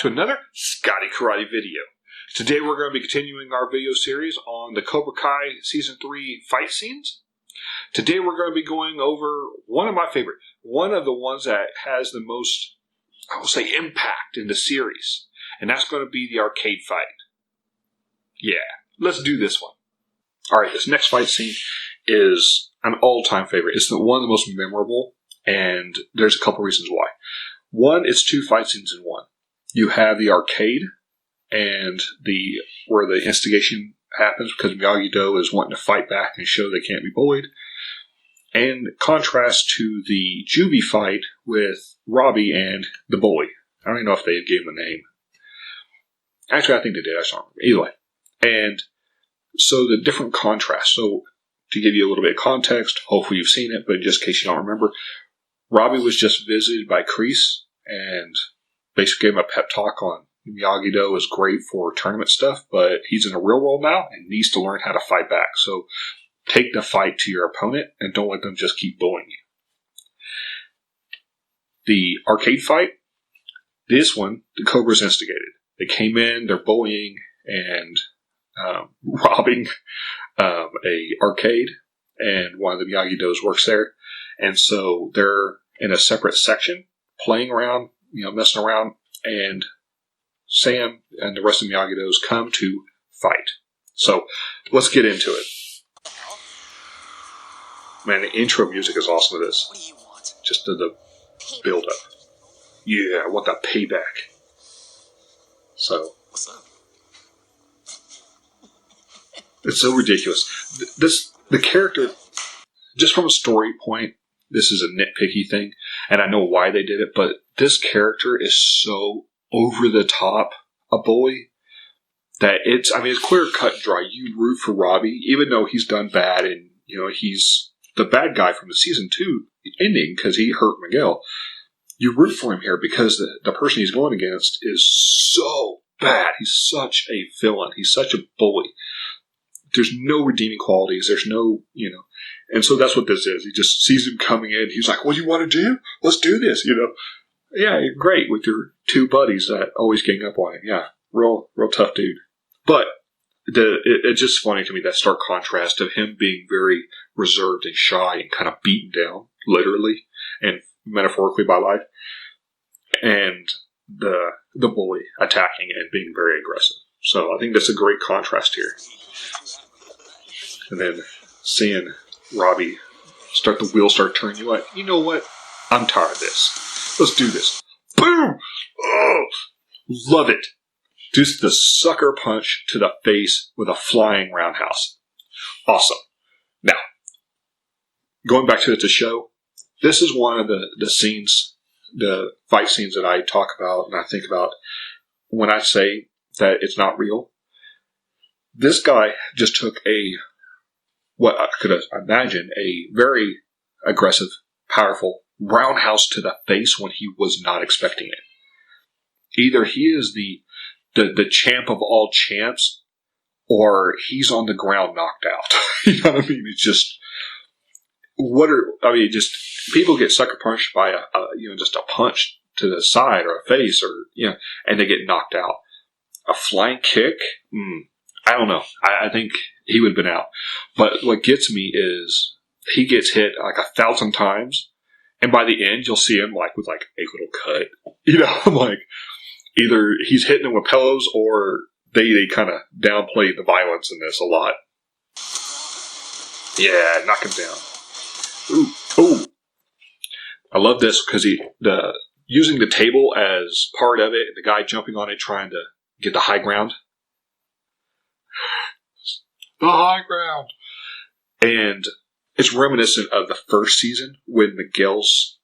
to another Scotty Karate video. Today we're going to be continuing our video series on the Cobra Kai Season 3 fight scenes. Today we're going to be going over one of my favorite, one of the ones that has the most, I will say, impact in the series. And that's going to be the arcade fight. Yeah, let's do this one. Alright, this next fight scene is an all-time favorite. It's one of the most memorable, and there's a couple reasons why. One, it's two fight scenes in one. You have the arcade and where the instigation happens because Miyagi-Do is wanting to fight back and show they can't be bullied. And contrast to the juvie fight with Robbie and the bully. I don't even know if they gave him a name. Actually, I think they did. I just don't remember. Either way. And so the different contrast. So to give you a little bit of context, hopefully you've seen it, but just in case you don't remember, Robbie was just visited by Kreese and basically gave him a pep talk on Miyagi-Do is great for tournament stuff, but he's in the real world now and needs to learn how to fight back. So take the fight to your opponent and don't let them just keep bullying you. The arcade fight, this one, the Cobras instigated. They came in, they're bullying and robbing a arcade, and one of the Miyagi-Dos works there. And so they're in a separate section, playing around, messing around, and Sam and the rest of the Miyagi-Dos come to fight. So let's get into it. Man, the intro music is awesome to this. What do you want? Just the build up. Yeah, I want that payback. So What's up? it's so ridiculous. The character, just from a story point, this is a nitpicky thing, and I know why they did it, but this character is so over the top a bully that it's clear cut and dry. You root for Robbie, even though he's done bad, and he's the bad guy from the season 2 ending because he hurt Miguel. You root for him here because the person he's going against is so bad. He's such a villain. He's such a bully. There's no redeeming qualities. There's no, and so that's what this is. He just sees him coming in. He's like, what do you want to do? Let's do this, Yeah, great with your two buddies that always gang up on him. Yeah, real tough dude. But it's just funny to me, that stark contrast of him being very reserved and shy and kind of beaten down, literally and metaphorically by life, and the bully attacking and being very aggressive. So I think that's a great contrast here. And then seeing Robbie the wheels start turning, you're like, you know what? I'm tired of this. Let's do this. Boom! Oh, love it. Just the sucker punch to the face with a flying roundhouse. Awesome. Now, going back to the show, this is one of the scenes, the fight scenes that I talk about and I think about when I say that it's not real. This guy just took what I could imagine, a very aggressive, powerful roundhouse to the face when he was not expecting it. Either he is the champ of all champs, or he's on the ground knocked out. You know what I mean? It's just, just people get sucker punched by just a punch to the side or a face and they get knocked out. A flying kick? I don't know. I think he would have been out. But what gets me is he gets hit like 1,000 times, and by the end you'll see him with a little cut. I'm like, either he's hitting him with pillows or they kind of downplay the violence in this a lot. Yeah, knock him down. Ooh. I love this because using the table as part of it, the guy jumping on it trying to get the high ground. The high ground. And it's reminiscent of the first season when Miguel's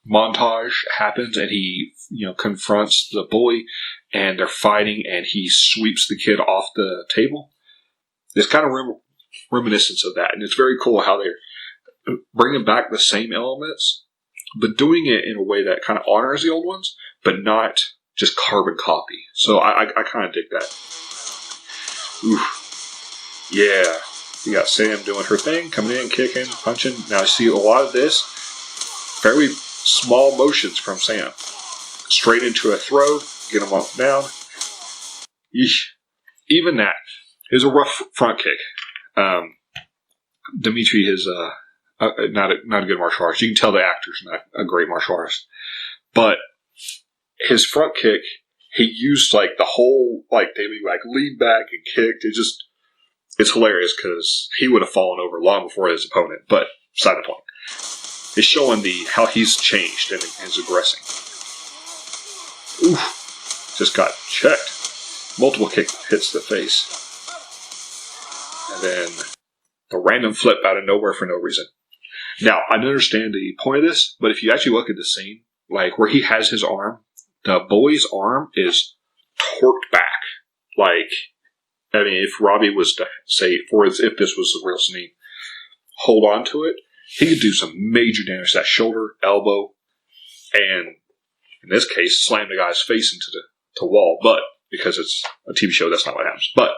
montage happens and he, confronts the bully and they're fighting and he sweeps the kid off the table. It's kind of reminiscence of that. And it's very cool how they're bringing back the same elements, but doing it in a way that kind of honors the old ones, but not just carbon copy. So I kind of dig that. Oof. Yeah. You got Sam doing her thing, coming in, kicking, punching. Now I see a lot of this. Very small motions from Sam. Straight into a throw, get him up, down. Yeesh. Even that is a rough front kick. Dimitri is not a good martial artist. You can tell the actor's not a great martial artist. But his front kick, he used like the whole, like they would like lean back and kicked. It's hilarious because he would have fallen over long before his opponent. But beside the point, it's showing how he's changed in his aggressing. Oof, just got checked. Multiple kick hits the face. And then the random flip out of nowhere for no reason. Now, I understand the point of this, but if you actually look at the scene, like where he has his arm, the bully's arm is torqued back. Like, I mean, if Robbie was to say, if this was the real scene, hold on to it, he could do some major damage to that shoulder, elbow, and in this case, slam the guy's face into the wall. But because it's a TV show, that's not what happens. But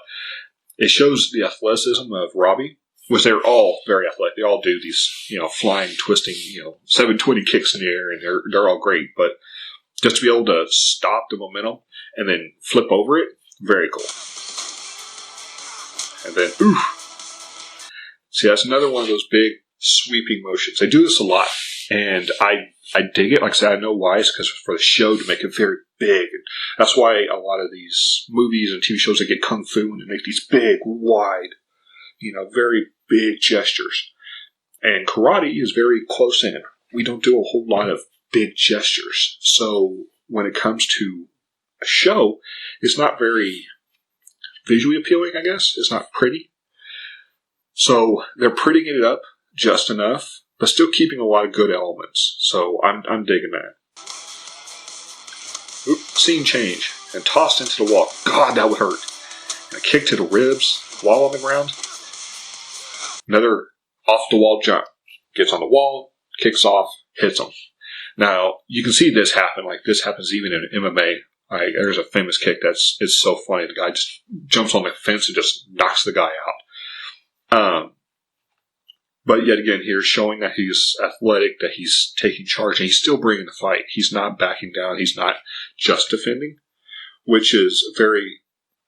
it shows the athleticism of Robbie, which they're all very athletic. They all do these, flying, twisting, 720 kicks in the air, and they're all great. But just to be able to stop the momentum and then flip over it, very cool. And then, oof. See, that's another one of those big sweeping motions. They do this a lot, and I dig it. Like I said, I know why. It's because for the show to make it very big. And that's why a lot of these movies and TV shows that get kung fu and they make these big, wide, very big gestures. And karate is very close in. We don't do a whole lot of big gestures. So when it comes to a show, it's not very visually appealing, I guess. It's not pretty. So they're prettying it up just enough, but still keeping a lot of good elements. So I'm digging that. Oop, scene change. And tossed into the wall. God, that would hurt. And a kick to the ribs while on the ground. Another off-the-wall jump. Gets on the wall, kicks off, hits him. Now, you can see this happen. Like, this happens even in MMA. There's a famous kick it's so funny. The guy just jumps on the fence and just knocks the guy out. But yet again, here showing that he's athletic, that he's taking charge, and he's still bringing the fight. He's not backing down. He's not just defending, which is a very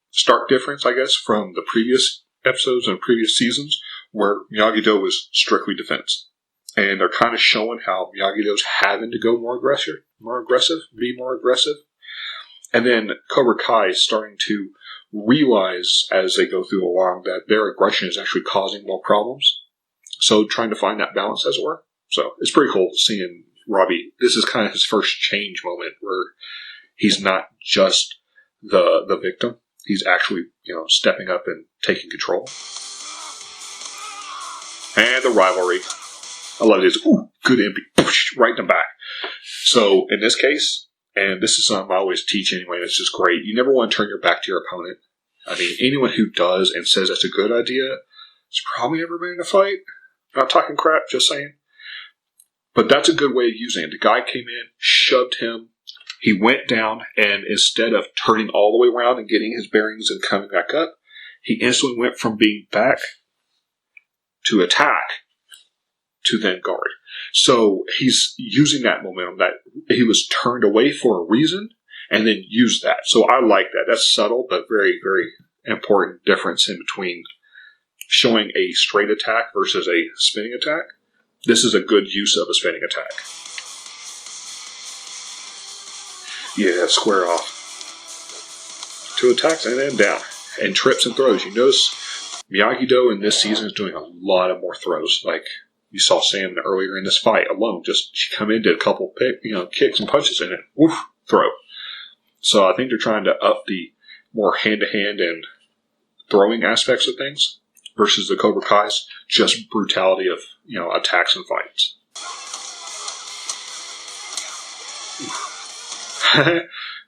stark difference, I guess, from the previous episodes and previous seasons where Miyagi-Do was strictly defense. And they're kind of showing how Miyagi-Do's having to go more aggressive, be more aggressive. And then Cobra Kai is starting to realize as they go through along that their aggression is actually causing more problems. So trying to find that balance, as it were. So it's pretty cool seeing Robbie. This is kind of his first change moment where he's not just the victim. He's actually, stepping up and taking control. And the rivalry. I love this. Ooh, good MP. Right in the back. So in this case, and this is something I always teach anyway, and it's just great. You never want to turn your back to your opponent. I mean, anyone who does and says that's a good idea has probably never been in a fight. Not talking crap, just saying. But that's a good way of using it. The guy came in, shoved him. He went down, and instead of turning all the way around and getting his bearings and coming back up, he instantly went from being back to attack to then guard. So he's using that momentum that he was turned away for a reason and then used that. So I like that. That's subtle, but very, very important difference in between showing a straight attack versus a spinning attack. This is a good use of a spinning attack. Yeah, square off. 2 attacks and then down. And trips and throws. You notice Miyagi-Do in this season is doing a lot of more throws. Like you saw Sam earlier in this fight alone. Just she come in, did a couple kicks and punches in it. Woof, throw. So I think they're trying to up the more hand-to-hand and throwing aspects of things versus the Cobra Kai's just brutality of attacks and fights.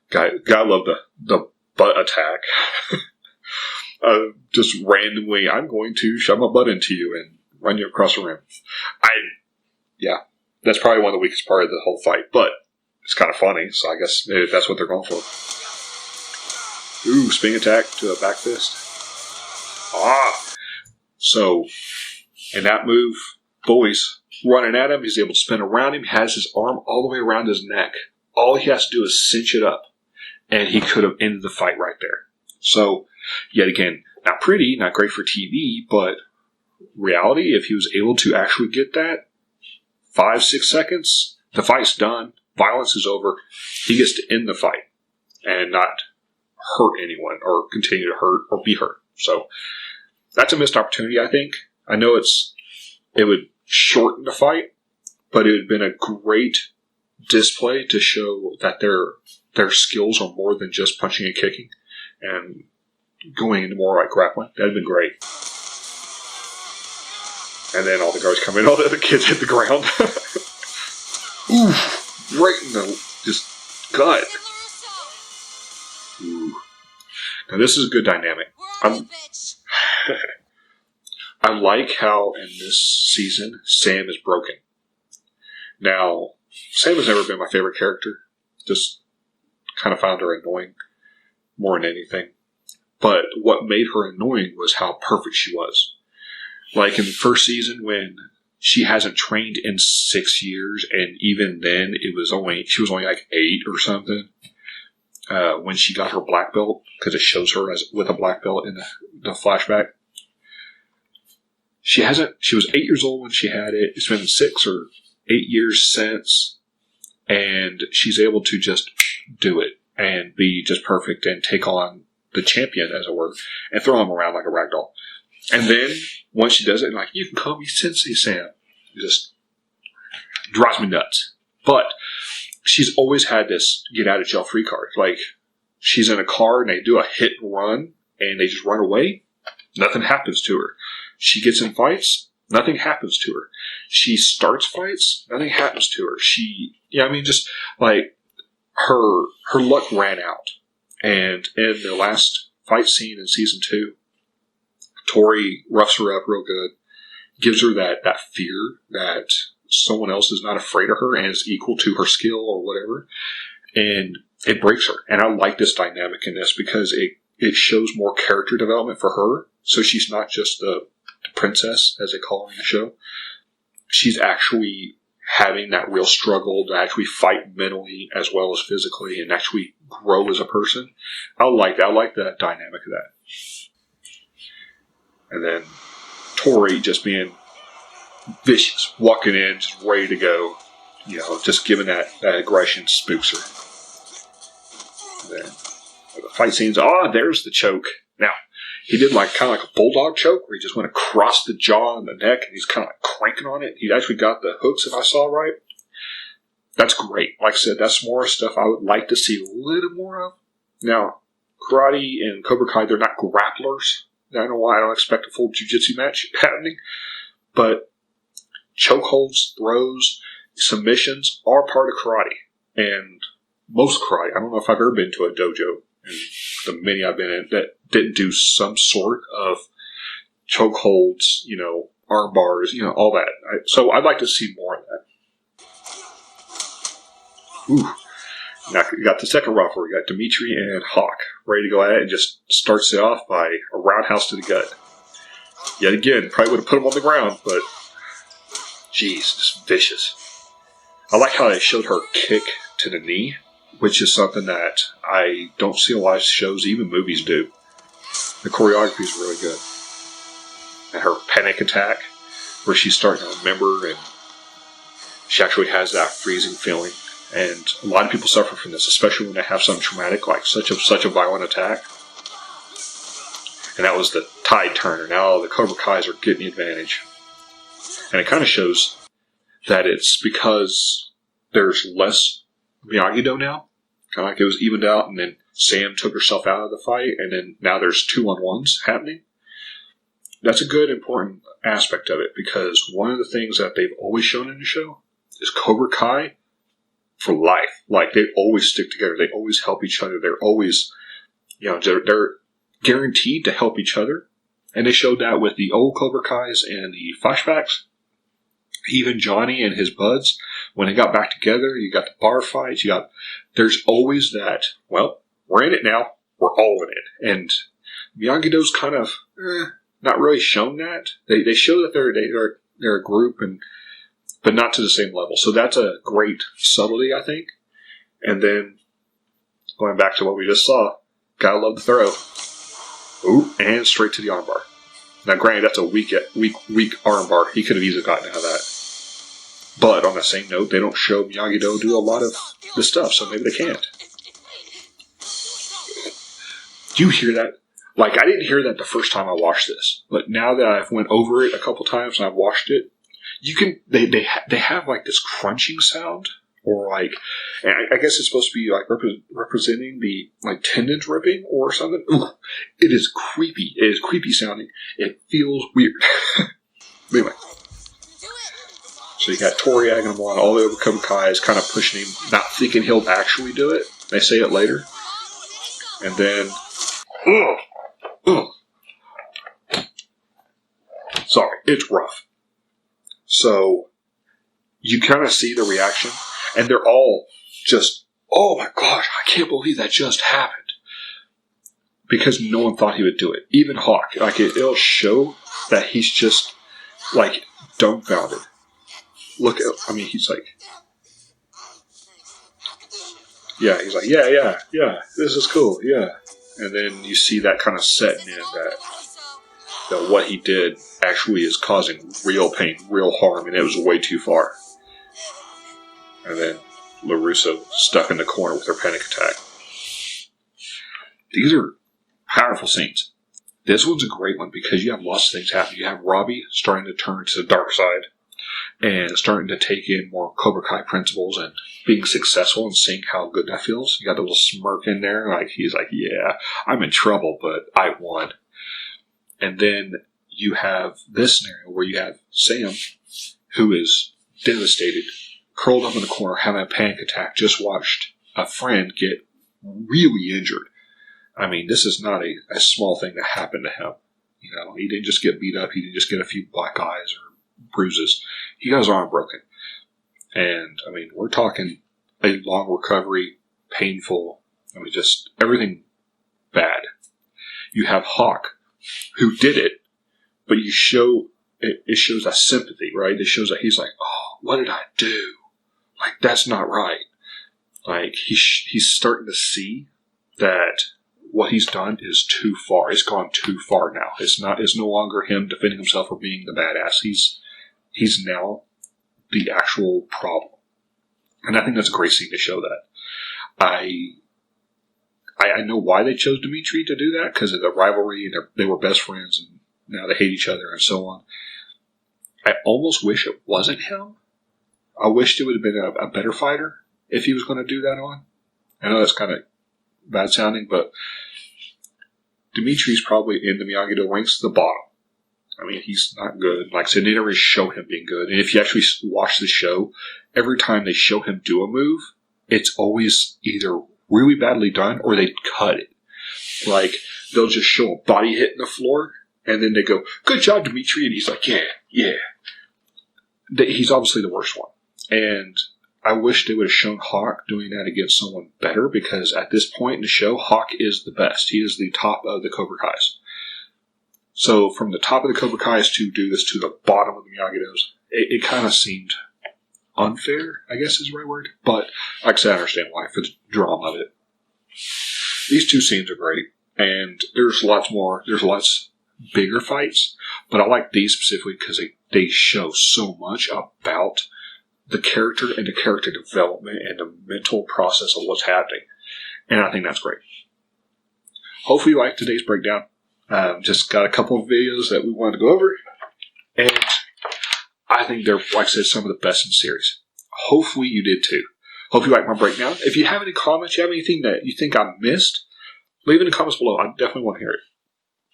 Gotta love the butt attack. Just randomly, I'm going to shove my butt into you and run you across the room. That's probably one of the weakest part of the whole fight, but it's kind of funny, so I guess maybe that's what they're going for. Ooh, spinning attack to a back fist. So, in that move, Bully's running at him. He's able to spin around him. He has his arm all the way around his neck. All he has to do is cinch it up. and he could have ended the fight right there. So, yet again, not pretty, not great for TV, but reality, if he was able to actually get that 5-6 seconds, the fight's done, violence is over, he gets to end the fight and not hurt anyone or continue to hurt or be hurt. So that's a missed opportunity, I think. I know it would shorten the fight, but it would have been a great display to show that their skills are more than just punching and kicking and going into more like grappling. That'd have been great. And then all the guards come in, all the other kids hit the ground. Ooh, right in the just gut. Ooh. Now this is a good dynamic. I like how in this season Sam is broken. Now, Sam has never been my favorite character. Just kind of found her annoying more than anything. But what made her annoying was how perfect she was. Like in the first season when she hasn't trained in 6 years, and even then she was only like 8 or something. When she got her black belt, because it shows her as with a black belt in the flashback. She was 8 years old when she had it. It's been 6 or 8 years since, and she's able to just do it and be just perfect and take on the champion, as it were, and throw him around like a rag doll. And then once she does it, like, you can call me Sensei Sam. It just drives me nuts. But she's always had this get out of jail free card. Like, she's in a car and they do a hit and run and they just run away. Nothing happens to her. She gets in fights. Nothing happens to her. She starts fights. Nothing happens to her. Just like her luck ran out. And in the last fight scene in season 2, Tori roughs her up real good, gives her that fear that someone else is not afraid of her and is equal to her skill or whatever, and it breaks her. And I like this dynamic in this because it shows more character development for her. So she's not just the princess, as they call her in the show. She's actually having that real struggle to actually fight mentally as well as physically and actually grow as a person. I like that. I like the dynamic of that. And then Tori just being vicious, walking in, just ready to go. Just giving that aggression spooks her. And then the fight scenes, there's the choke. Now, he did kind of like a bulldog choke where he just went across the jaw and the neck and he's kind of like cranking on it. He actually got the hooks, if I saw right. That's great. Like I said, that's more stuff I would like to see a little more of. Now, karate and Cobra Kai, they're not grapplers. I don't know why I don't expect a full jiu-jitsu match happening. But chokeholds, throws, submissions are part of karate. And most karate, I don't know if I've ever been to a dojo, and the many I've been in, that didn't do some sort of chokeholds, arm bars, all that. So I'd like to see more of that. Ooh. Now, you got the second round where we got Dimitri and Hawk ready to go at it and just starts it off by a roundhouse to the gut. Yet again, probably would have put him on the ground, but jeez, just vicious. I like how they showed her kick to the knee, which is something that I don't see a lot of shows, even movies, do. The choreography is really good. And her panic attack, where she's starting to remember and she actually has that freezing feeling. And a lot of people suffer from this, especially when they have something traumatic like such a violent attack. And that was the tide turner. Now the Cobra Kais are getting the advantage. And it kind of shows that it's because there's less Miyagi-Do now. Kind of like it was evened out, and then Sam took herself out of the fight, and then now there's 2-on-1s happening. That's a good, important aspect of it, because one of the things that they've always shown in the show is Cobra Kai for life. Like, they always stick together. They always help each other. They're always, they're guaranteed to help each other. And they showed that with the old Cobra Kais and the flashbacks. Even Johnny and his buds, when they got back together, you got the bar fights, there's always that, well, we're in it now, we're all in it. And Miyagi-Do's kind of not really shown that. They show that they're a group, but not to the same level. So that's a great subtlety, I think. And then Going back to what we just saw, gotta love the throw. Ooh, and straight to the armbar. Now, granted, that's a weak armbar. He could have easily gotten out of that. But on the same note, they don't show Miyagi-Do do a lot of the stuff, so maybe they can't. Do you hear that? Like, I didn't hear that the first time I watched this, but now that I've went over it a couple times and I've watched it, you can they have like this crunching sound, or like, and I guess it's supposed to be like representing the like tendons ripping or something. Ooh, it is creepy. It is creepy sounding. It feels weird. Anyway. So you got Tori egging him on all the way over. Cobra Kai is kind of pushing him, not thinking he'll actually do it. They say it later. And then... Sorry, it's rough. So, you kind of see the reaction, and they're all just, oh my gosh, I can't believe that just happened. Because no one thought he would do it. Even Hawk. Like, it'll show that he's just, like, dumbfounded. Look at, I mean, he's like, yeah, he's like, yeah, this is cool, yeah. And then you see that kind of setting in that what he did actually is causing real pain, real harm, and it was way too far. And then LaRusso stuck in the corner with her panic attack. These are powerful scenes. This one's a great one because you have lots of things happening. You have Robbie starting to turn to the dark side and starting to take in more Cobra Kai principles and being successful and seeing how good that feels. You got the little smirk in there, like he's like, yeah, I'm in trouble, but I won. And then you have this scenario where you have Sam, who is devastated, curled up in the corner, having a panic attack, just watched a friend get really injured. I mean, this is not a small thing that happened to him. You know, he didn't just get beat up. He didn't just get a few black eyes or bruises. He got his arm broken. And, I mean, we're talking a long recovery, painful, I mean, just everything bad. You have Hawk, who did it, but you show, it shows that sympathy, right? It shows that he's like, oh, what did I do? Like, that's not right. Like, he's starting to see that what he's done is too far. It's gone too far now. It's no longer him defending himself or being the badass. He's now the actual problem. And I think that's a great scene to show that. I know why they chose Dimitri to do that, because of the rivalry, and they were best friends, and now they hate each other, and so on. I almost wish it wasn't him. I wished it would have been a better fighter if he was going to do that on. I know that's kind of bad sounding, but Dimitri's probably in the Miyagi-Do ranks the bottom. I mean, he's not good. Like I said, they never show him being good. And if you actually watch the show, every time they show him do a move, it's always either really badly done or they cut it. Like, they'll just show a body hitting the floor, and then they go, good job, Dimitri. And he's like, yeah. He's obviously the worst one. And I wish they would have shown Hawk doing that against someone better, because at this point in the show, Hawk is the best. He is the top of the Cobra Kais. So from the top of the Cobra Kais to do this to the bottom of the Miyagi-Dos, it kind of seemed unfair, I guess is the right word. But like I said, I understand why, for the drama of it. These two scenes are great, and there's lots more. There's lots bigger fights, but I like these specifically because they show so much about the character and the character development and the mental process of what's happening. And I think that's great. Hopefully you liked today's breakdown. Just got a couple of videos that we wanted to go over. And I think they're, like I said, some of the best in the series. Hopefully you did too. Hope you liked my breakdown. If you have any comments, you have anything that you think I missed, leave it in the comments below. I definitely want to hear it.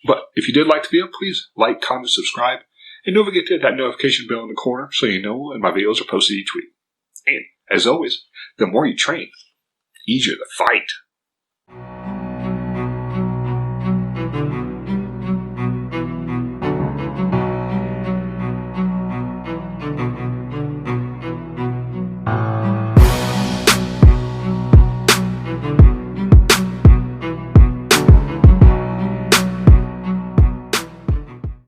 But if you did like the video, please like, comment, subscribe. And don't forget to hit that notification bell in the corner so you know when my videos are posted each week. And, as always, the more you train, the easier the fight.